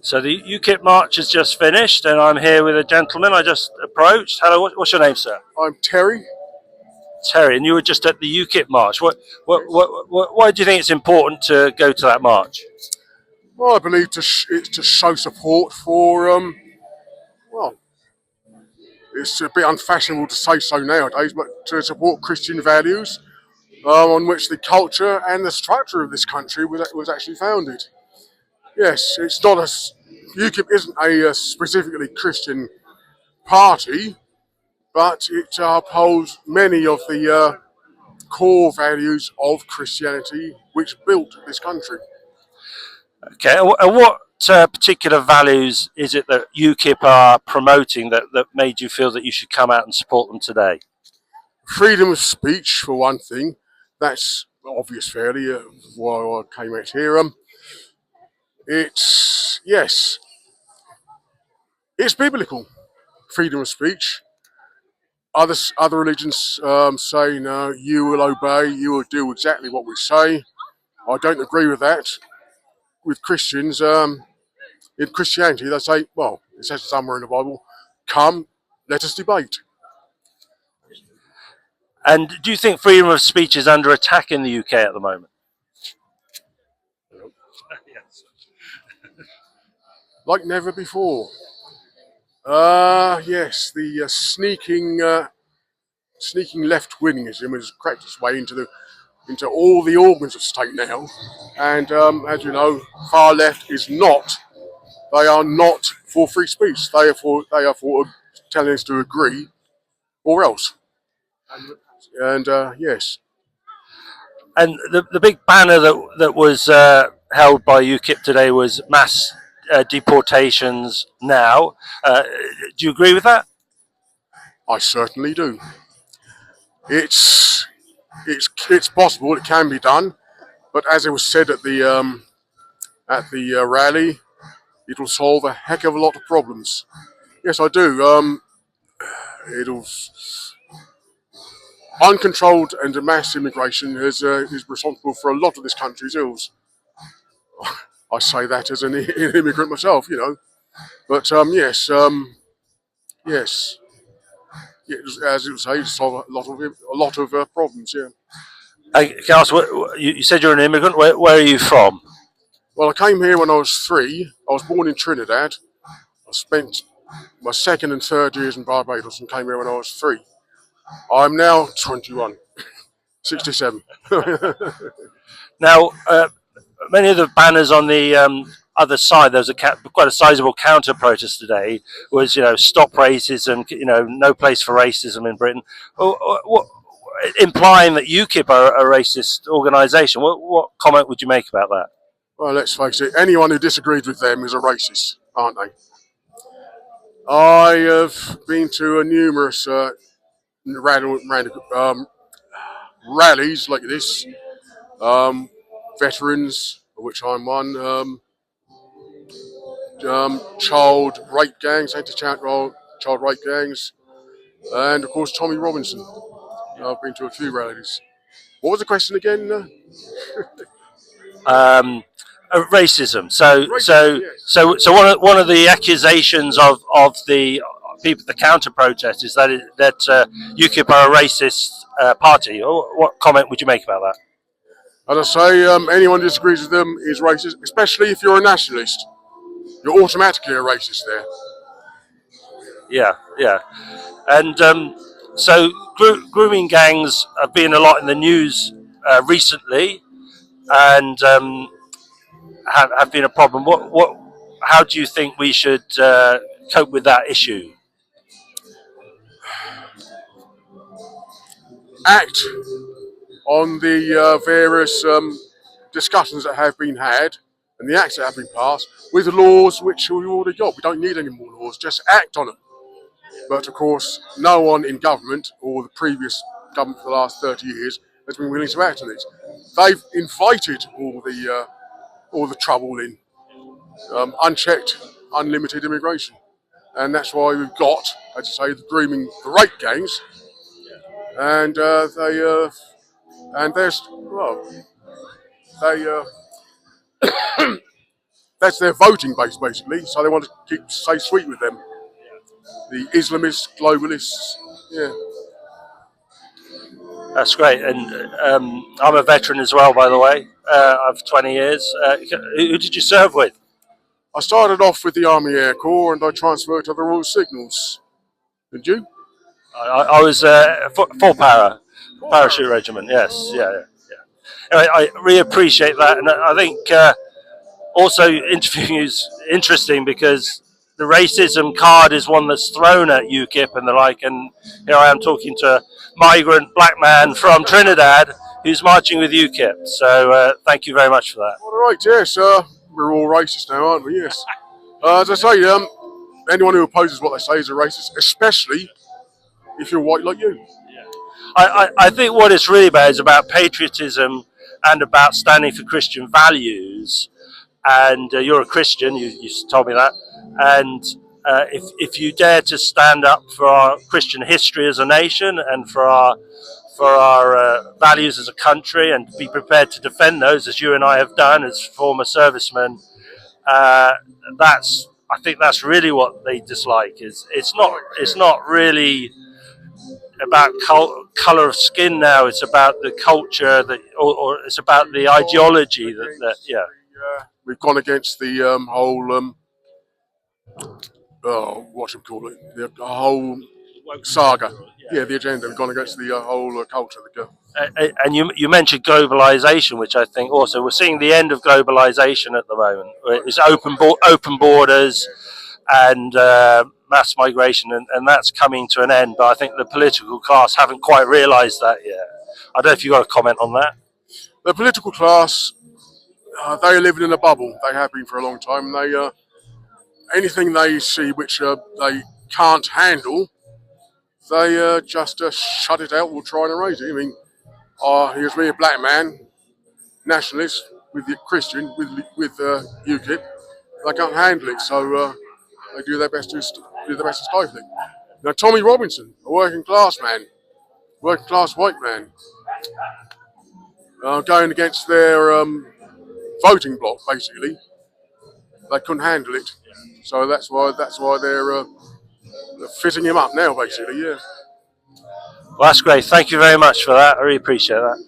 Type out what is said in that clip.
So the UKIP march has just finished, and I'm here with a gentleman I just approached. Hello, what's your name, sir? I'm Terry. Terry, and you were just at the UKIP march. Why do you think it's important to go to that march? Well, I believe it's to show support for, well, it's a bit unfashionable to say so nowadays, but to support Christian values on which the culture and the structure of this country was actually founded. Yes, it's not UKIP isn't a specifically Christian party, but it upholds many of the core values of Christianity which built this country. Okay, and what particular values is it that UKIP are promoting that made you feel that you should come out and support them today? Freedom of speech, for one thing. That's obvious, fairly, why I came out here. Yes, it's biblical, freedom of speech. Other religions say, no, you will obey, you will do exactly what we say. I don't agree with that. With Christians, in Christianity, they say, well, it says somewhere in the Bible, come, let us debate. And do you think freedom of speech is under attack in the UK at the moment? Like never before. Yes, the sneaking left-wingism has cracked its way into all the organs of state now, and as you know, far left is not. They are not for free speech. They are for telling us to agree or else. And yes. And the big banner that was held by UKIP today was mass deportations now. Do you agree with that? I certainly do. It's possible, it can be done, but as it was said at the rally, it will solve a heck of a lot of problems. Yes, I do. It'll uncontrolled and mass immigration is responsible for a lot of this country's ills. I say that as an immigrant myself, you know. But yes, yes. As you say, solve a lot of problems. Yeah. I can ask, you said you're an immigrant. Where are you from? Well, I came here when I was 3. I was born in Trinidad. I spent my second and third years in Barbados and came here when I was 3. I'm now 21, 67. Now, many of the banners on the other side, there was quite a sizable counter protest today, was, stop racism, no place for racism in Britain. Implying that UKIP are a racist organisation. What comment would you make about that? Well, let's face it, anyone who disagrees with them is a racist, aren't they? I have been to numerous rallies like this, veterans, of which I'm one, child rape gangs, anti-child rape gangs, and of course Tommy Robinson. I've been to a few rallies. What was the question again? Racism. So one of the accusations of the people, the counter protest, is that UKIP are a racist party. What comment would you make about that? As I say, anyone who disagrees with them is racist, especially if you're a nationalist. You're automatically a racist there. Yeah. And so grooming gangs have been a lot in the news recently, and have been a problem. How do you think we should cope with that issue? Act on the various discussions that have been had and the acts that have been passed with the laws which we've already got. We don't need any more laws, just act on them. But of course, no one in government or the previous government for the last 30 years has been willing to act on it. They've invited all the trouble in, unchecked, unlimited immigration. And that's why we've got, as I say, the grooming, the rape gangs, and that's their voting base basically. So they want to stay sweet with them. The Islamists, globalists, yeah. That's great. And I'm a veteran as well, by the way. I've 20 years. Who did you serve with? I started off with the Army Air Corps and I transferred to the Royal Signals. Did you? I was full parachute regiment. Yes, yeah. Anyway, I really appreciate that, and I think also interviewing you is interesting because the racism card is one that's thrown at UKIP and the like, and here I am talking to a migrant black man from Trinidad who's marching with UKIP. So thank you very much for that. All right, yes, we're all racist now, aren't we? Yes. As I say, anyone who opposes what they say is a racist, especially if you're white like you. I think what it's really about is about patriotism and about standing for Christian values. And you're a Christian, you told me that. And if you dare to stand up for our Christian history as a nation and for our values as a country, and be prepared to defend those, as you and I have done as former servicemen, I think that's really what they dislike. It's not really about color of skin now. It's about the culture or it's about the ideology that yeah. We've gone against the whole what should we call it? The whole saga. Yeah, the agenda. We've gone against the whole culture. And you mentioned globalisation, which I think also we're seeing the end of globalisation at the moment. It's open borders and mass migration, and that's coming to an end. But I think the political class haven't quite realised that yet. I don't know if you've got a comment on that. The political class, they are living in a bubble. They have been for a long time. They anything they see which they can't handle, they just shut it out or try and erase it. I mean, here's me, a black man, nationalist, with the Christian, with UKIP. They can't handle it, so they do their best to stifle it. Now, Tommy Robinson, a working class man, working class white man, going against their voting bloc, basically. They couldn't handle it, so that's why they're fitting him up now, basically. Yeah. Well, that's great. Thank you very much for that. I really appreciate that.